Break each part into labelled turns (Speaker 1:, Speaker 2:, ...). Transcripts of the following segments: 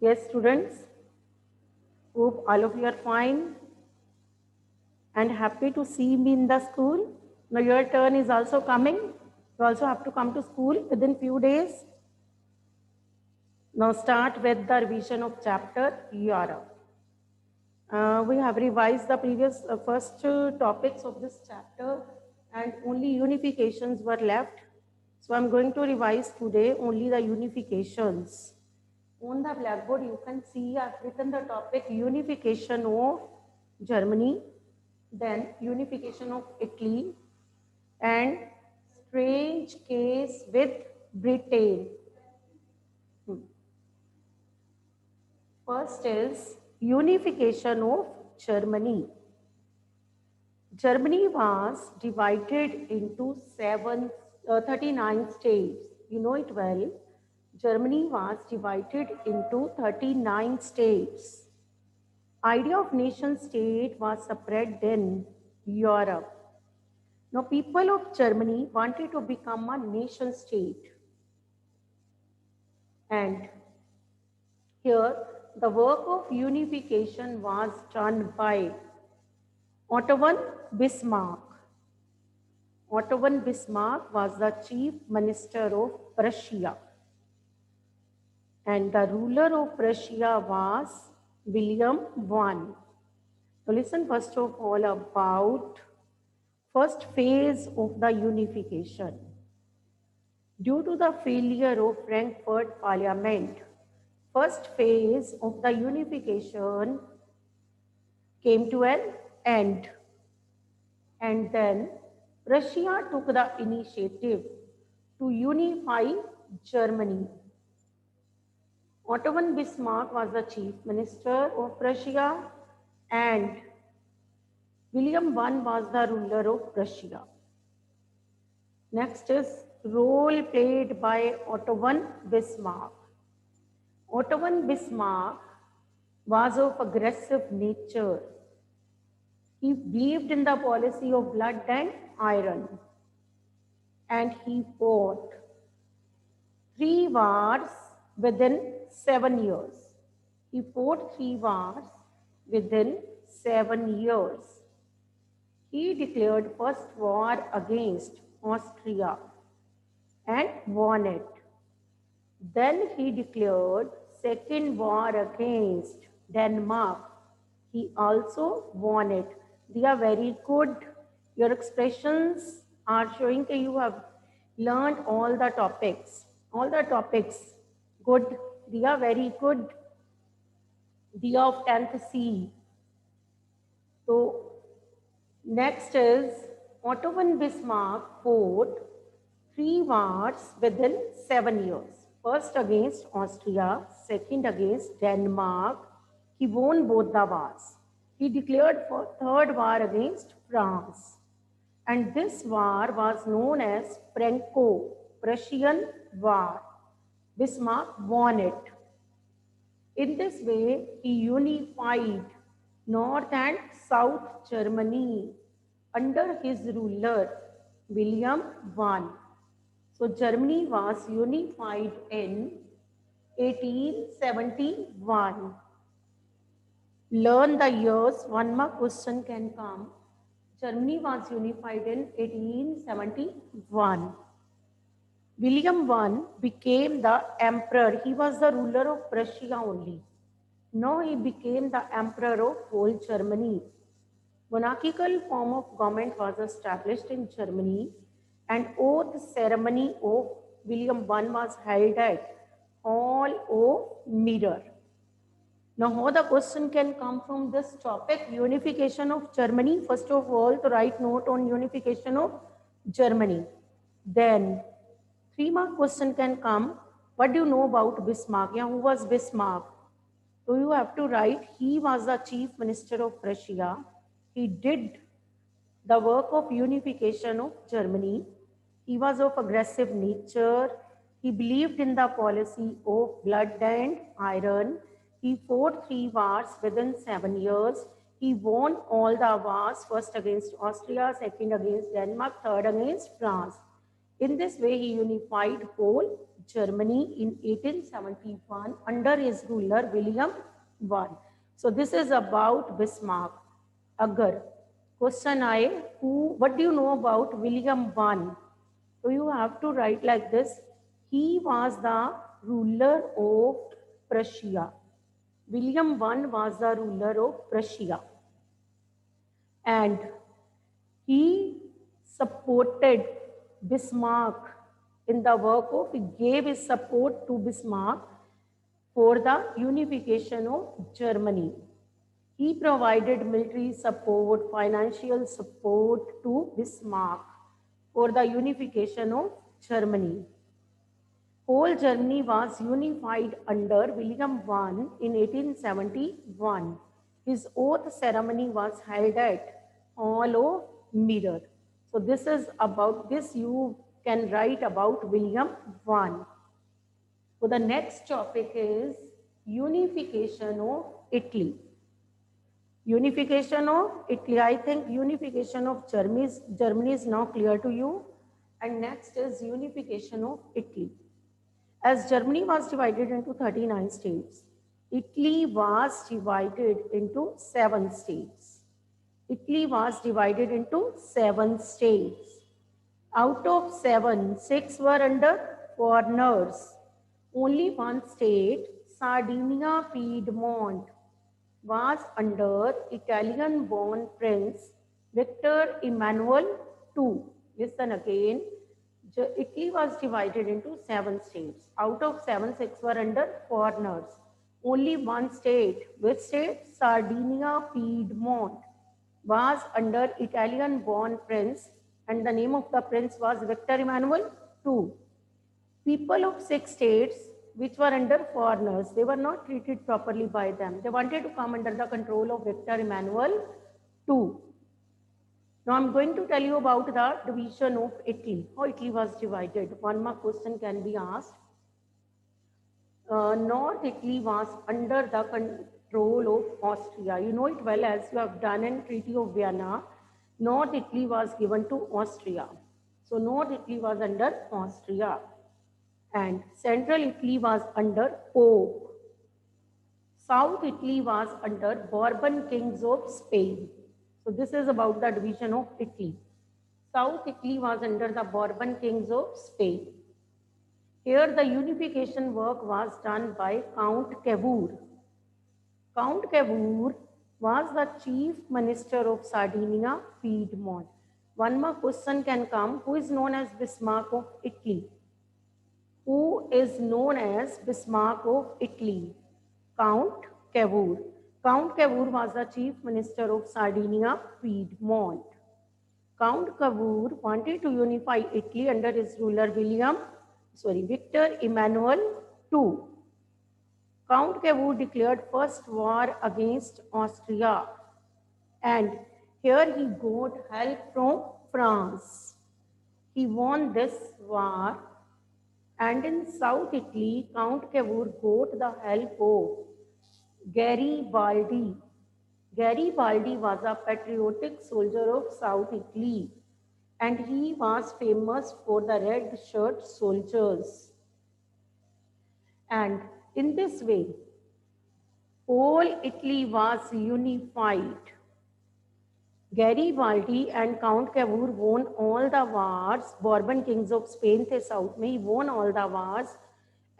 Speaker 1: Yes, students, hope all of you are fine and happy to see me in the school. Now your turn is also coming. You also have to come to school within few days. Now start with the revision of chapter Europe. We have revised the previous first topics of this chapter and only unifications were left. So I'm going to revise today only the unifications. On the blackboard you can see I've written the topic unification of Germany, then unification of Italy and strange case with Britain. First is unification of Germany. Germany was divided into 39 states. You know it well. Germany was divided into 39 states. Idea of nation state was spread in Europe. Now people of Germany wanted to become a nation state. And here the work of unification was done by Otto von Bismarck. Otto von Bismarck was the chief minister of Prussia. And the ruler of Prussia was William I. So listen first of all about first phase of the unification. Due to the failure of Frankfurt Parliament, first phase of the unification came to an end. And then Prussia took the initiative to unify Germany. Otto von Bismarck was the chief minister of Prussia and William I was the ruler of Prussia. Next is role played by Otto von Bismarck. Otto von Bismarck was of aggressive nature. He believed in the policy of blood and iron, and he fought 3 wars within 7 years. He fought 3 wars within 7 years. He declared first war against Austria and won it. Then he declared second war against Denmark. He also won it. They are very good. Your expressions are showing that you have learned all the topics. All the topics. Good. They are very good. They are of 10th C. So next is Otto von Bismarck fought 3 wars within 7 years. First against Austria, second against Denmark. He won both the wars. He declared for third war against France. And this war was known as Franco-Prussian War. Bismarck won it. In this way, he unified North and South Germany under his ruler, William I. So Germany was unified in 1871. Learn the years, one more question can come. Germany was unified in 1871. William I became the emperor. He was the ruler of Prussia only. Now he became the emperor of whole Germany. Monarchical form of government was established in Germany and oath ceremony of William I was held at Hall of Mirror. Now how the question can come from this topic, unification of Germany. First of all, to write note on unification of Germany. Then 3 mark question can come. What do you know about Bismarck? Yeah, who was Bismarck? So you have to write, he was the chief minister of Prussia. He did the work of unification of Germany. He was of aggressive nature. He believed in the policy of blood and iron. He fought 3 wars within 7 years. He won all the wars, first against Austria, second against Denmark, third against France. In this way, he unified whole Germany in 1871 under his ruler William I. So this is about Bismarck. Agar question आए, what do you know about William I? So you have to write like this. He was the ruler of Prussia. William I was the ruler of Prussia. And he supported Bismarck in the work of, he gave his support to Bismarck for the unification of Germany. He provided military support, financial support to Bismarck for the unification of Germany. Whole Germany was unified under William I in 1871. His oath ceremony was held at Hall of Mirror. So this is about this, you can write about William I. So the next topic is unification of Italy. Unification of Italy. I think unification of Germany is now clear to you. And next is unification of Italy. As Germany was divided into 39 states, Italy was divided into 7 states. Italy was divided into 7 states. Out of 7, 6 were under foreigners. Only one state, Sardinia Piedmont, was under Italian-born Prince Victor Emmanuel II. Listen again. Italy was divided into 7 states. Out of 7, 6 were under foreigners. Only one state, which state? Sardinia Piedmont, was under Italian-born prince, and the name of the prince was Victor Emmanuel II. People of 6 states which were under foreigners, they were not treated properly by them. They wanted to come under the control of Victor Emmanuel II. Now I'm going to tell you about the division of Italy, how Italy was divided. One more question can be asked. North Italy was under the control of Austria. You know it well, as you have done in Treaty of Vienna. North Italy was given to Austria. So North Italy was under Austria. And Central Italy was under Pope. South Italy was under Bourbon kings of Spain. So this is about the division of Italy. South Italy was under the Bourbon kings of Spain. Here the unification work was done by Count Cavour. Count Cavour was the chief minister of Sardinia Piedmont. One more question can come. Who is known as Bismarck of Italy? Who is known as Bismarck of Italy? Count Cavour. Count Cavour was the chief minister of Sardinia Piedmont. Count Cavour wanted to unify Italy under his ruler Victor Emmanuel II. Count Cavour declared first war against Austria, and here he got help from France. He won this war, and in South Italy, Count Cavour got the help of Garibaldi. Garibaldi was a patriotic soldier of South Italy, and he was famous for the red shirt soldiers. And in this way, whole Italy was unified. Garibaldi and Count Cavour won all the wars. Bourbon kings of Spain the south में, he won all the wars,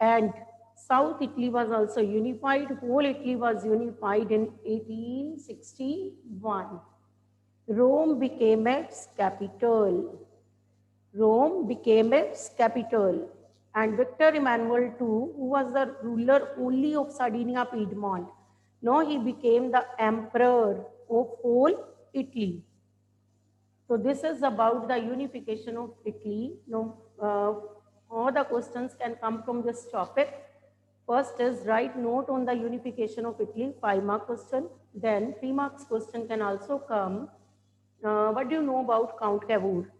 Speaker 1: and South Italy was also unified. Whole Italy was unified in 1861. Rome became its capital. Rome became its capital. And Victor Emmanuel II, who was the ruler only of Sardinia Piedmont, now he became the emperor of whole Italy. So this is about the unification of Italy. Now, all the questions can come from this topic. First is write note on the unification of Italy, 5-mark question. Then 3 marks question can also come. What do you know about Count Cavour?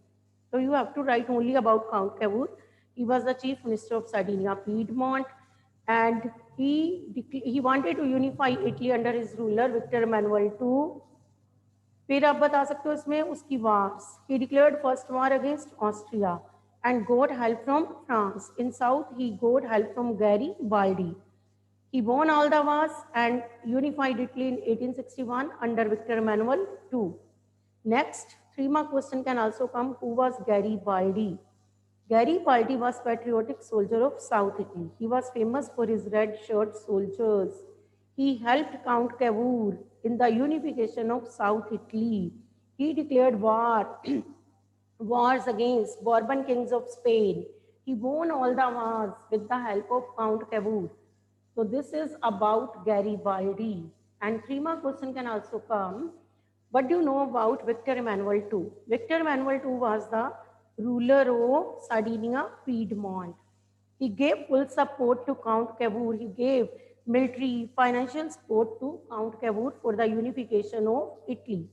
Speaker 1: So you have to write only about Count Cavour. He was the chief minister of Sardinia Piedmont, and he wanted to unify Italy under his ruler Victor Emmanuel II. फिर आप बता सकते हो इसमें उसकी wars. He declared first war against Austria. and got help from France. In South, he got help from Garibaldi. He won all the wars and unified Italy in 1861 under Victor Emmanuel II. Next, 3 mark question can also come. Who was Garibaldi? Garibaldi was patriotic soldier of South Italy. He was famous for his red shirt soldiers. He helped Count Cavour in the unification of South Italy. He declared war wars against Bourbon kings of Spain. He won all the wars with the help of Count Cavour. So this is about Garibaldi. And 3 mark question can also come. What do you know about Victor Emmanuel II? Victor Emmanuel II was the ruler of Sardinia, Piedmont. He gave full support to Count Cavour. He gave military, financial support to Count Cavour for the unification of Italy.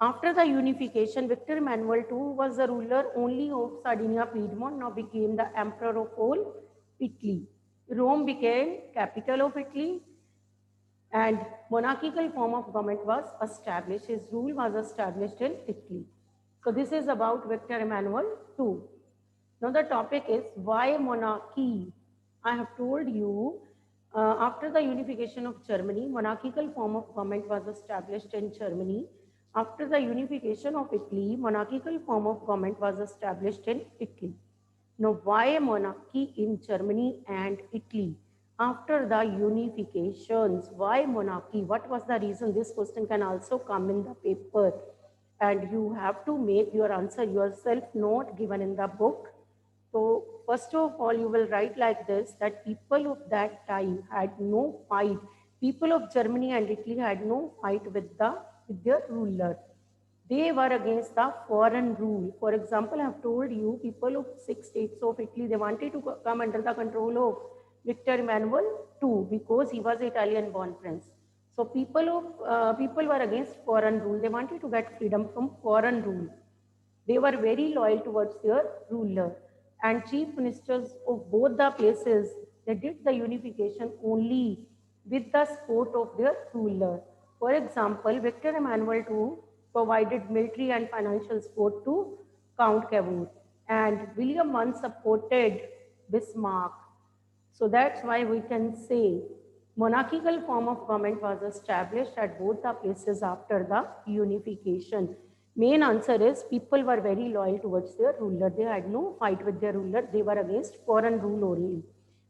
Speaker 1: After the unification, Victor Emmanuel II was the ruler only of Sardinia, Piedmont, now became the emperor of all Italy. Rome became capital of Italy and monarchical form of government was established. His rule was established in Italy. So this is about Victor Emmanuel II. Now the topic is why monarchy? I have told you after the unification of Germany, monarchical form of government was established in Germany. After the unification of Italy, monarchical form of government was established in Italy. Now, why monarchy in Germany and Italy? After the unifications, why monarchy? What was the reason? This question can also come in the paper. And you have to make your answer yourself, not given in the book. So, first of all, you will write like this, that people of that time had no fight. People of Germany and Italy had no fight with their ruler. They were against the foreign rule. For example, I have told you, people of 6 states of Italy, they wanted to come under the control of Victor Emmanuel II because he was Italian born prince. So people were against foreign rule. They wanted to get freedom from foreign rule. They were very loyal towards their ruler. And chief ministers of both the places, they did the unification only with the support of their ruler. For example, Victor Emmanuel II provided military and financial support to Count Cavour, and William I supported Bismarck. So that's why we can say monarchical form of government was established at both the places after the unification. Main answer is people were very loyal towards their ruler. They had no fight with their ruler. They were against foreign rule only.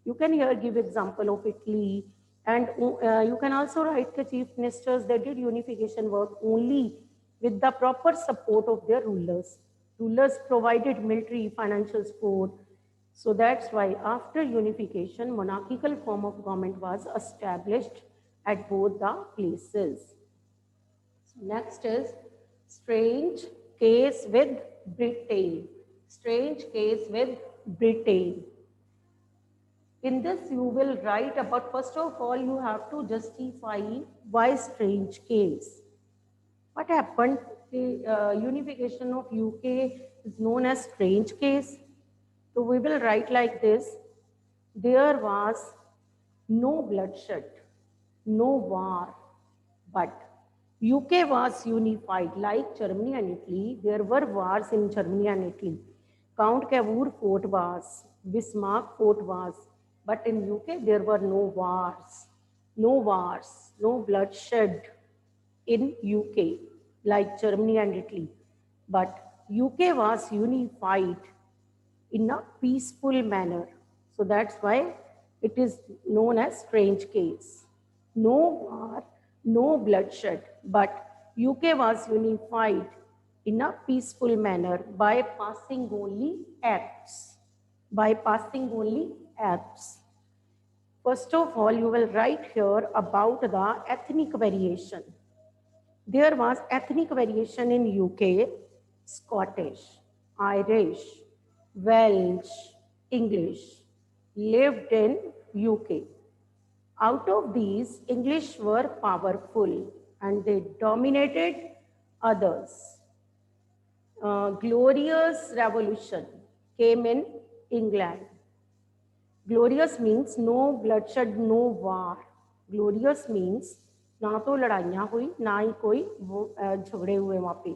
Speaker 1: You can here give example of Italy, and you can also write the chief ministers. They did unification work only with the proper support of their rulers. Rulers provided military, financial support. So that's why after unification, monarchical form of government was established at both the places. So next is strange case with Britain. Strange case with Britain. In this you will write about, first of all, you have to justify why strange case. What happened? The unification of UK is known as strange case. So we will write like this: there was no bloodshed, no war, but UK was unified like Germany and Italy. There were wars in Germany and Italy. Count Cavour fought wars, Bismarck fought wars, but in UK there were no wars, no bloodshed in UK like Germany and Italy. But UK was unified in a peaceful manner. So that's why it is known as strange case. No war, no bloodshed, but UK was unified in a peaceful manner by passing only acts. By passing only acts. First of all, you will write here about the ethnic variation. There was ethnic variation in UK, Scottish, Irish, Welsh, English lived in UK. Out of these, English were powerful and they dominated others. Glorious revolution came in England. Glorious means no bloodshed, no war. Glorious means ना तो लड़ाइयाँ हुई, ना ही कोई झगड़े हुए वहाँ पे.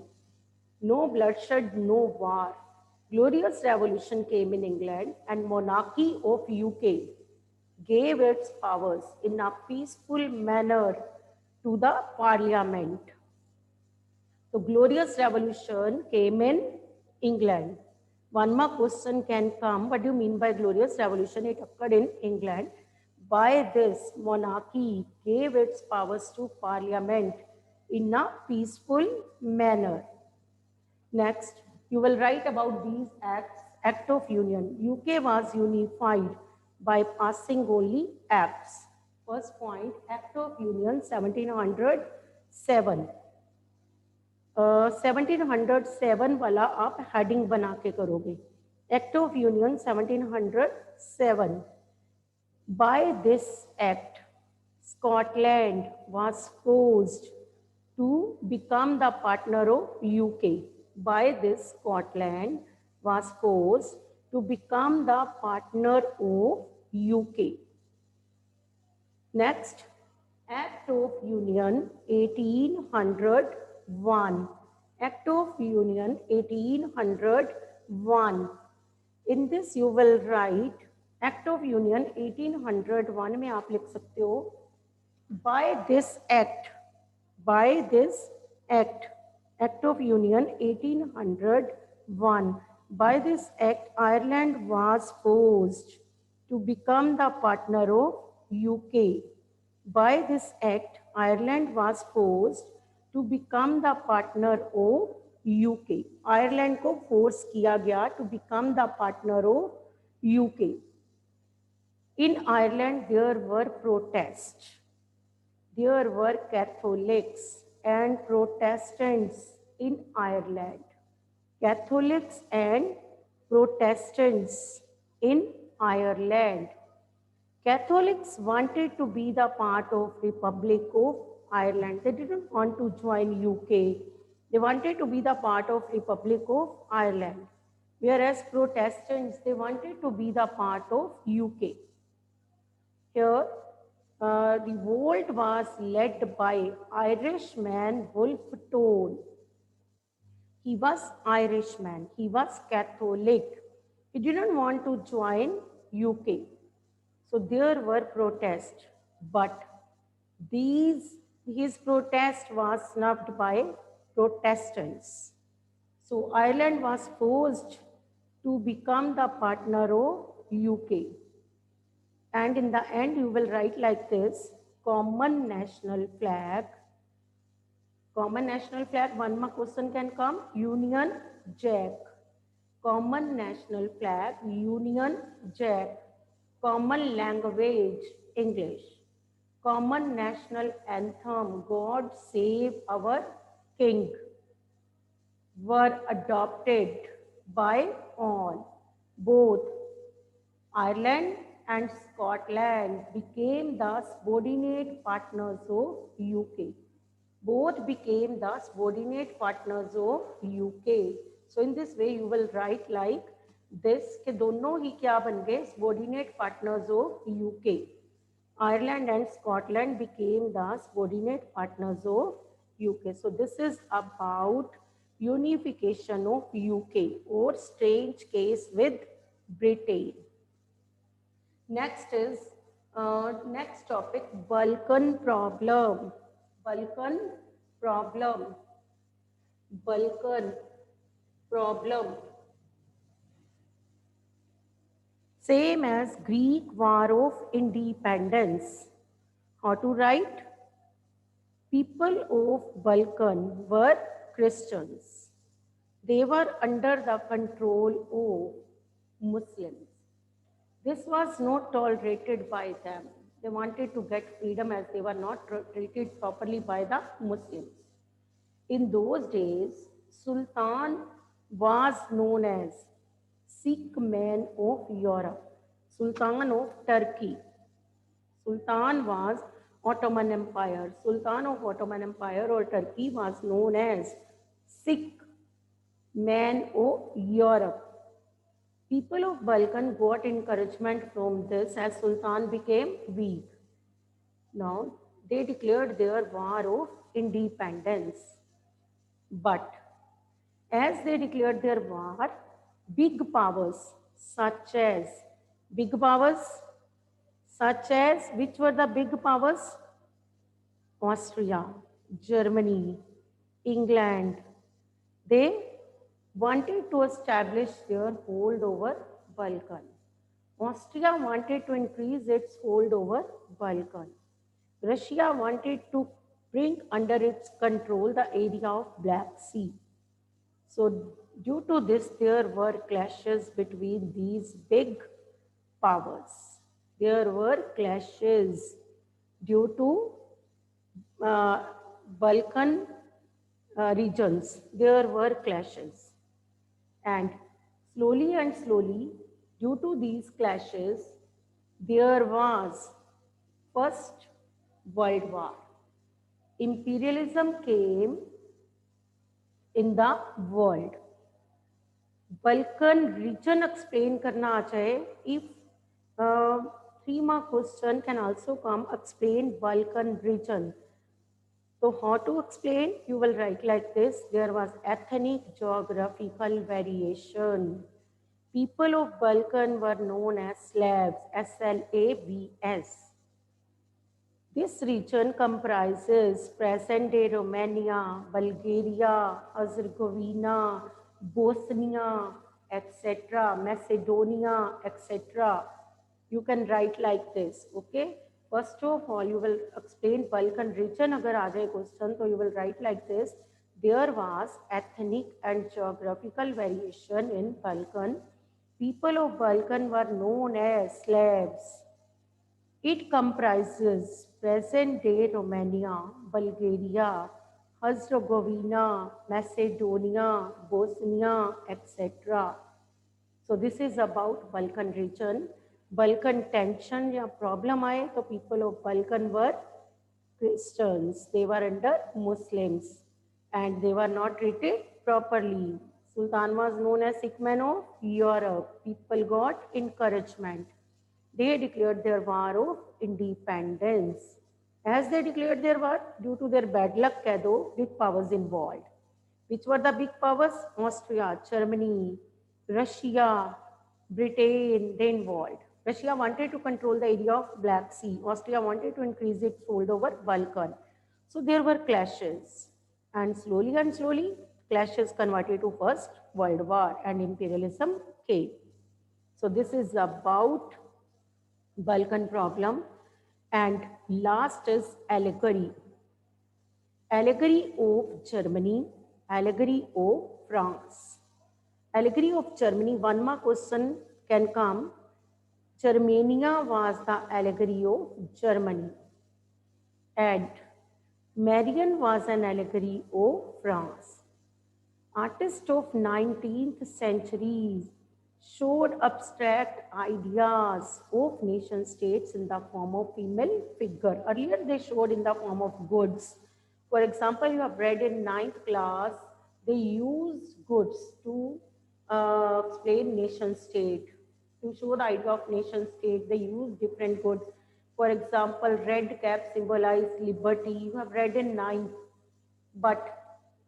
Speaker 1: No bloodshed, no war. Glorious Revolution came in England and monarchy of UK gave its powers in a peaceful manner to the parliament. The Glorious Revolution came in England. One more question can come. What do you mean by Glorious Revolution? It occurred in England. By this, monarchy gave its powers to parliament in a peaceful manner. Next, you will write about these acts. Act of Union. UK was unified by passing only acts. First point, Act of Union 1707. 1707 वाला आप heading बना के करोगे. Act of Union 1707. By this act, Scotland was forced to become the partner of UK. By this, Scotland was forced to become the partner of UK. Next, Act of Union 1801. Act of Union 1801. In this you will write Act of Union 1801 में आप लिख सकते हो by this act, Act of Union 1801. By this act, Ireland was forced to become the partner of UK. By this act, Ireland was forced to become the partner of UK. Ireland को force किया गया to become the partner of UK. In Ireland, there were protests. There were Catholics and Protestants in Ireland. Catholics and Protestants in Ireland. Catholics wanted to be the part of Republic of Ireland. They didn't want to join UK. They wanted to be the part of Republic of Ireland. Whereas Protestants, they wanted to be the part of UK. Here, revolt was led by Irishman Wolfe Tone. He was Irishman. He was Catholic. He didn't want to join UK. So there were protests, but his protest was snubbed by Protestants. So Ireland was forced to become the partner of UK. And in the end, you will write like this: common national flag. Common national flag, one more question can come. Union Jack. Common national flag, Union Jack. Common language, English. Common national anthem, God Save Our King, were adopted by all. Both Ireland and Scotland became the subordinate partners of UK. Both became the subordinate partners of UK. So in this way you will write like this कि दोनों ही क्या बन गए subordinate partners of UK. Ireland and Scotland became the subordinate partners of UK. So this is about unification of UK or strange case with Britain. Next is next topic, Balkan problem. Balkan problem. Balkan problem. Same as Greek War of Independence. How to write? People of Balkan were Christians. They were under the control of Muslims. This was not tolerated by them. They wanted to get freedom as they were not treated properly by the Muslims. In those days, Sultan was known as Sikh man of Europe, Sultan of Turkey. Sultan was Ottoman Empire. Sultan of Ottoman Empire or Turkey was known as Sikh man of Europe. People of Balkan got encouragement from this as Sultan became weak. Now, they declared their war of independence. But as they declared their war, big powers such as big powers such as which were the big powers? Austria, Germany, England. They wanted to establish their hold over Balkan. Austria wanted to increase its hold over Balkan. Russia wanted to bring under its control the area of Black Sea. So due to this, there were clashes between these big powers. There were clashes due to Balkan regions. There were clashes. And slowly, due to these clashes, there was First World War. Imperialism came in the world. Balkan region explain करना आ जाए. If 3 mark question can also come, explain Balkan region. So how to explain? You will write like this. There was ethnic geographical variation. People of Balkan were known as Slavs, Slavs. This region comprises present-day Romania, Bulgaria, Herzegovina, Bosnia, etc., Macedonia, etc. You can write like this, okay? First of all, you will explain Balkan region. Agar aa jaye question, so you will write like this. There was ethnic and geographical variation in Balkan. People of Balkan were known as Slavs. It comprises present-day Romania, Bulgaria, Herzegovina, Macedonia, Bosnia, etc. So this is about Balkan region. Balkan tension या problem आए तो people of Balkan were Christians. They were under Muslims and they were not treated properly. Sultan was known as sick man of Europe. People got encouragement. They declared their war of independence. As they declared their war, due to their bad luck, big powers involved. Which were the big powers? Austria, Germany, Russia, Britain, they involved. Russia wanted to control the area of Black Sea. Austria wanted to increase its hold over Balkan. So there were clashes. And slowly, clashes converted to First World War and imperialism came. So this is about Balkan problem. And last is allegory. Allegory of Germany, allegory of France. Allegory of Germany, 1 mark question can come. Germania was the allegory of Germany. And Marion was an allegory of France. Artists of 19th century showed abstract ideas of nation states in the form of female figure. Earlier they showed in the form of goods. For example, you have read in 9th class, they used goods to explain nation state. To show the idea of nation state, they used different goods. For example, red cap symbolized liberty. You have read in 9th. But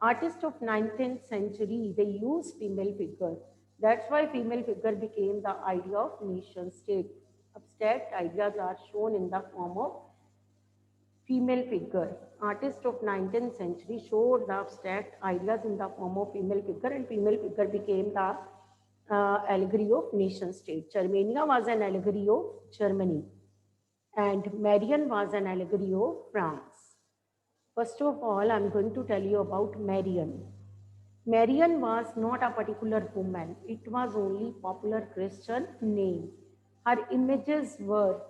Speaker 1: artists of 19th century, they used female figure. That's why female figure became the idea of nation state. Abstract ideas are shown in the form of female figure. Artists of 19th century showed the abstract ideas in the form of female figure, and female figure became the allegory of nation state. Germania was an allegory of Germany, and Marion was an allegory of France. First of all, I'm going to tell you about Marion. Marion was not a particular woman. It was only popular Christian name. Her images were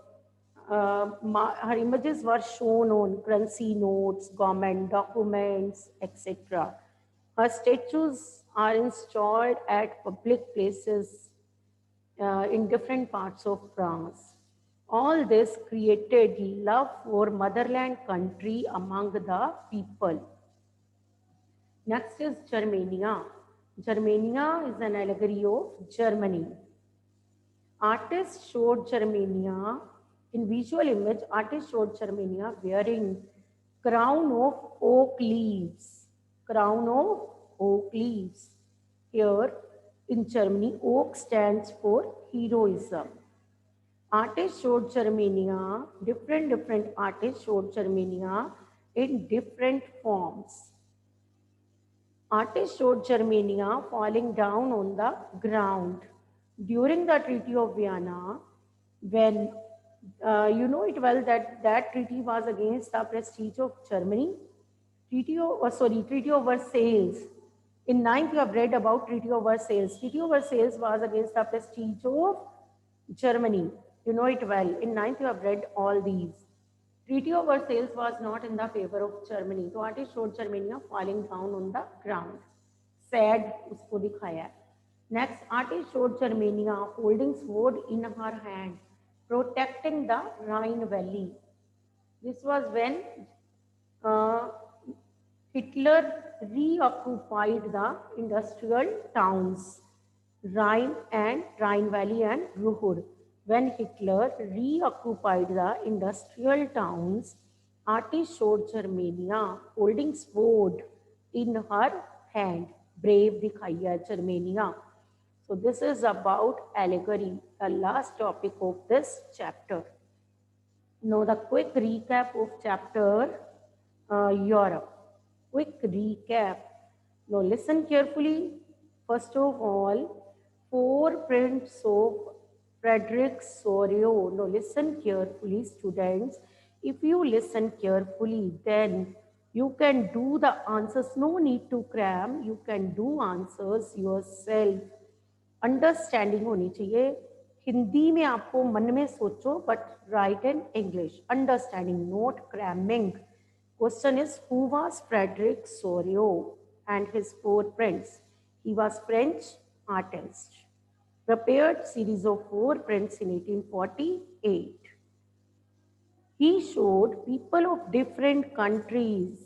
Speaker 1: shown on currency notes, government documents, etc. Her statues are installed at public places in different parts of France. All this created love for motherland country among the people. Next is Germania. Germania is an allegory of Germany. Artists showed Germania, in visual image, artists showed Germania wearing crown of oak leaves. Crown of oak leaves. Here, in Germany, oak stands for heroism. Artists showed Germania, different artists showed Germania in different forms. Artists showed Germania falling down on the ground. During the Treaty of Vienna, when you know it well that that treaty was against the prestige of Germany. Treaty of Versailles. In ninth, you have read about Treaty of Versailles. Treaty of Versailles was against the prestige of Germany. You know it well. In ninth, you have read all these. Treaty of Versailles was not in the favor of Germany. So artist showed Germania falling down on the ground. Sad उसको दिखाया है. Next, artist showed Germania holding sword in her hand, protecting the Rhine Valley. This was when Hitler reoccupied the industrial towns, Rhine Valley and Ruhr. When Hitler reoccupied the industrial towns, artist showed Germania holding sword in her hand. Brave दिखाई है Germania. So this is about allegory, the last topic of this chapter. Now the quick recap of chapter Europe. Quick recap. Now listen carefully. First of all, four prints of Frederick Sorio. Now listen carefully, students. If you listen carefully, then you can do the answers. No need to cram. You can do answers yourself. Understanding होनी चाहिए. हिंदी में आपको मन में सोचो but right in English. Understanding, note cramming. Question is who was Frederick Sorio and his four prints? He was French artist. Prepared series of four prints in 1848. He showed people of different countries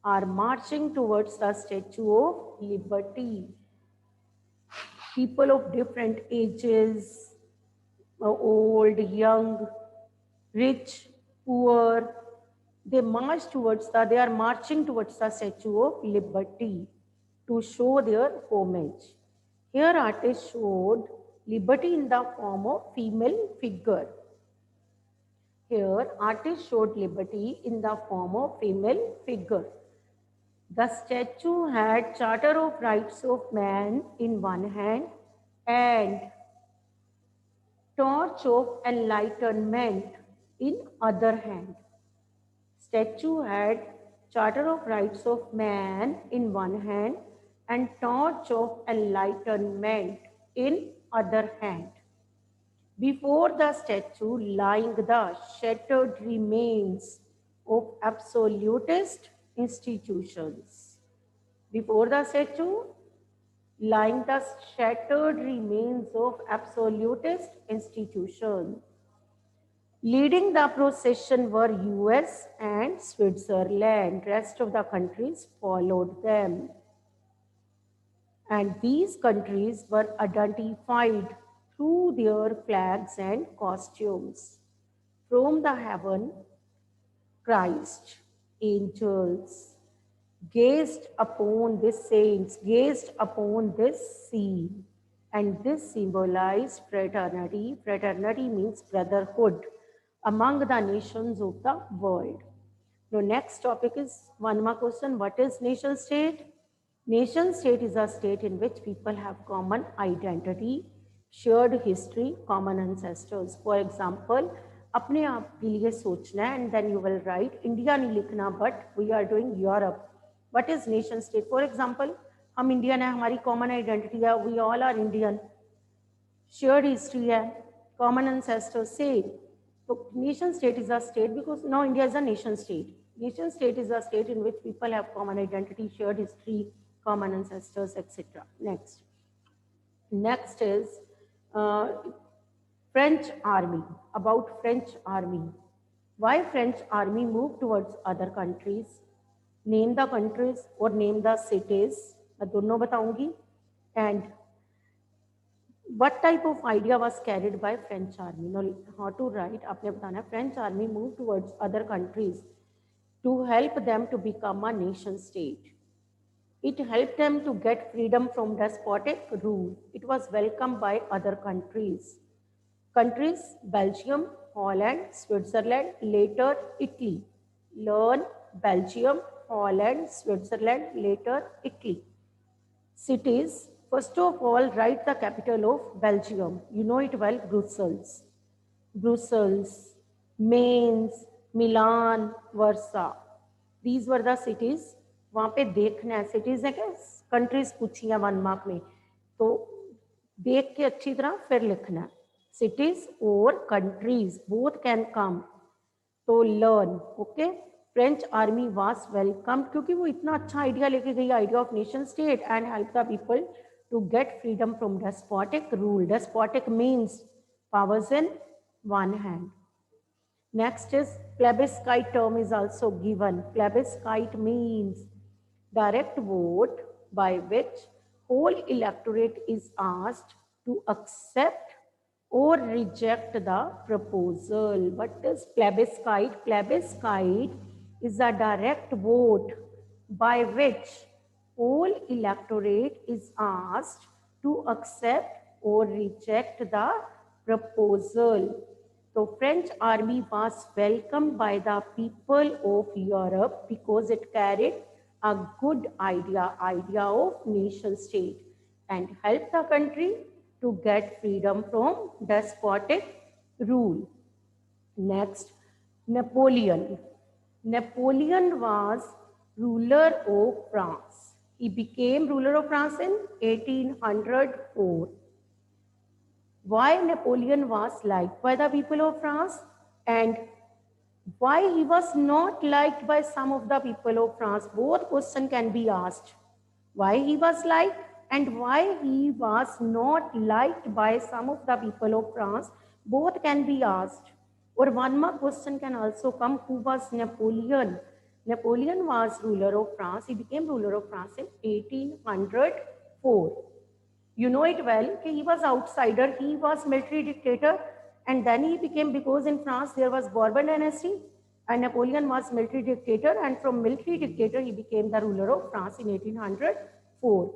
Speaker 1: are marching towards the Statue of Liberty. People of different ages, old, young, rich, poor, they are marching towards the Statue of Liberty to show their homage. Here artist showed liberty in the form of female figure. Here artist showed liberty in the form of female figure. The statue had Charter of Rights of Man in one hand and Torch of Enlightenment in other hand. Statue had Charter of Rights of Man in one hand and Torch of Enlightenment in other hand. Before the statue lying the shattered remains of absolutist institutions. Before the statue, lying the shattered remains of absolutist institutions. Leading the procession were US and Switzerland. Rest of the countries followed them. And these countries were identified through their flags and costumes. From the heaven, Christ, angels, gazed upon the saints, gazed upon this scene, and this symbolized fraternity. Fraternity means brotherhood among the nations of the world. Now next topic is one more question. What is nation state? Nation state is a state in which people have common identity, shared history, common ancestors. For example, अपने आप के लिए सोचना है and then you will write India नहीं लिखना but we are doing Europe. What is nation state? For example, हम Indian है, हमारी common identity है, we all are Indian. Shared history है, common ancestors, same. So nation state is a state because now India is a nation state. Nation state is a state in which people have common identity, shared history, common ancestors, etc. Next is French army. About French army. Why French army moved towards other countries? Name the countries or name the cities. मैं दोनों बताऊंगी. And what type of idea was carried by French army? Now how to write? आपने बताना है. French army moved towards other countries to help them to become a nation state. It helped them to get freedom from despotic rule. It was welcomed by other countries. Countries Belgium, Holland, Switzerland, later Italy. Learn Belgium, Holland, Switzerland, later Italy. Cities, first of all, write the capital of Belgium. You know it well, Brussels. Brussels, Mainz, Milan, Warsaw. These were the cities. वहाँ पे देखना है cities है क्या countries पूछी हैं 1 mark में तो देख के अच्छी तरह फिर लिखना है cities or countries both can come तो learn okay French army was welcomed क्योंकि वो इतना अच्छा आइडिया लेके गई idea of nation state and help the people to get freedom from despotic rule. Despotic means powers in one hand. Next is plebiscite term is also given. Plebiscite means direct vote by which whole electorate is asked to accept or reject the proposal. What is plebiscite? Plebiscite is a direct vote by which whole electorate is asked to accept or reject the proposal. So French army was welcomed by the people of Europe because it carried a good idea of nation state and helped the country to get freedom from despotic rule. Next, Napoleon. Napoleon was ruler of France. He became ruler of France in 1804. Why Napoleon was liked by the people of France and why he was not liked by some of the people of France. Both questions can be asked. Why he was liked and why he was not liked by some of the people of France. Both can be asked. Or one more question can also come. Who was Napoleon? Napoleon was ruler of France. He became ruler of France in 1804. You know it well, he was outsider, he was military dictator and then he became, because in France there was Bourbon dynasty and Napoleon was military dictator and from military dictator he became the ruler of France in 1804.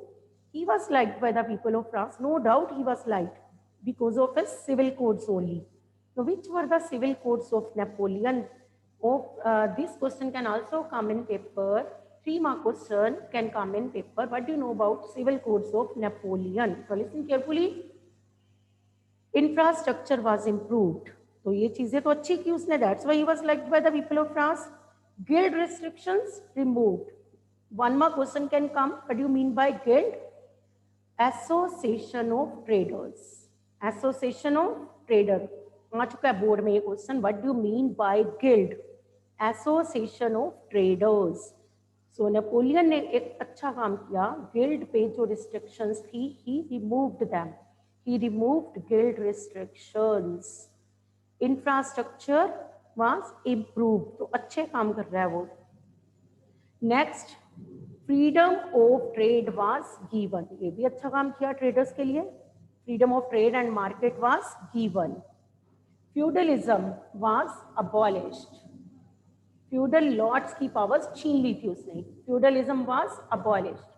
Speaker 1: He was liked by the people of France, no doubt he was liked because of his civil codes only. So which were the civil codes of Napoleon? This question can also come in paper. 3 mark question can come in paper. What do you know about civil codes of Napoleon? So listen carefully. Infrastructure was improved. तो ये चीजें तो अच्छी की उसने. That's why he was liked by the people of France. Guild restrictions removed. 1 mark question can come. What do you mean by guild? Association of traders. Association of trader. आ चुका है board में ये question. What do you mean by guild? Association of traders. So Napoleon ने एक अच्छा काम किया. Guild पे जो restrictions थी, he removed them. He removed guild restrictions. Infrastructure was improved. तो अच्छे काम कर रहा है वो. Next, freedom of trade was given. ये भी अच्छा काम किया traders के लिए. Freedom of trade and market was given. Feudalism was abolished. Feudal lords की powers छीन ली थी उसने. Feudalism was abolished.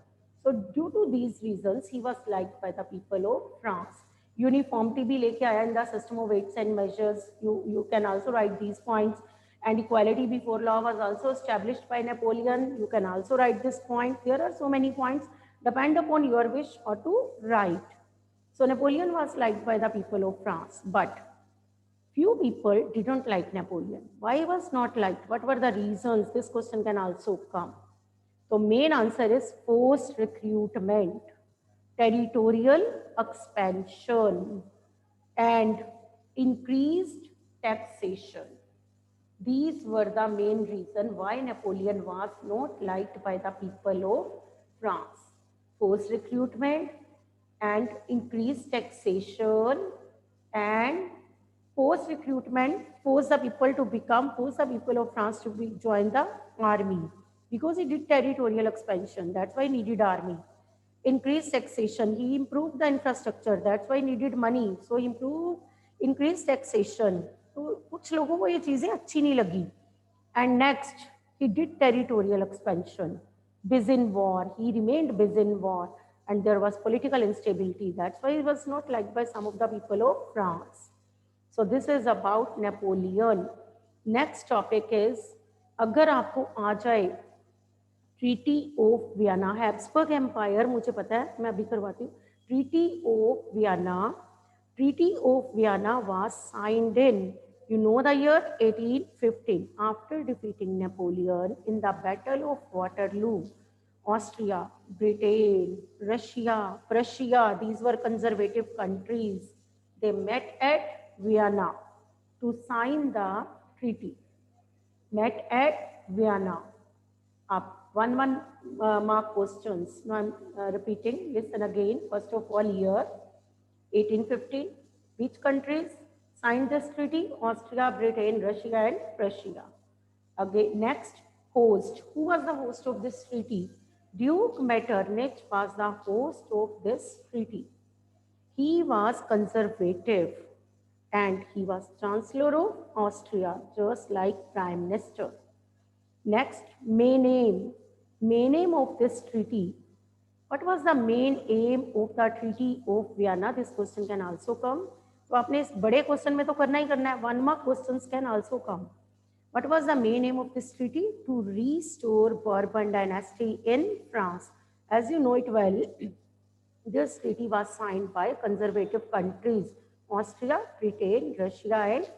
Speaker 1: So due to these reasons, he was liked by the people of France. Uniformity भी लेके आया in the system of weights and measures. You can also write these points. And equality before law was also established by Napoleon. You can also write this point. There are so many points. Depend upon your wish or to write. So Napoleon was liked by the people of France, but few people didn't like Napoleon. Why he was not liked? What were the reasons? This question can also come. So main answer is forced recruitment, territorial expansion, and increased taxation. These were the main reason why Napoleon was not liked by the people of France. Forced recruitment and increased taxation and forced recruitment, force the people of France to join the army because he did territorial expansion. That's why he needed army. Increased taxation, he improved the infrastructure. That's why he needed money. So he increased taxation. तो कुछ लोगों को ये चीजें अच्छी नहीं लगी. And next, he did territorial expansion. busy in war. He remained busy in war, and there was political instability. That's why he was not liked by some of the people of France. So this is about Napoleon. Next topic is, अगर आपको आ जाए treaty of Vienna, Habsburg empire मुझे पता है, मैं अभी करवाती हूँ. Treaty of Vienna, treaty of Vienna was signed in, you know the year 1815, after defeating Napoleon in the Battle of Waterloo. Austria, Britain, Russia, Prussia, these were conservative countries. They met at Vienna to sign the treaty. Met at Vienna. Up one mark questions. Now I'm repeating. Listen again. First of all, year 1815. Which countries signed this treaty? Austria, Britain, Russia, and Prussia. Again, next, host. Who was the host of this treaty? Duke Metternich was the host of this treaty. He was conservative and he was Chancellor of Austria, just like Prime Minister. Next, main aim. Main aim of this treaty. What was the main aim of the Treaty of Vienna? This question can also come. तो आपने इस बड़े question में तो करना ही करना है. 1 mark questions can also come. What was the main aim of this treaty? To restore Bourbon dynasty in France. As you know it well, this treaty was signed by conservative countries: Austria, Britain, Russia, and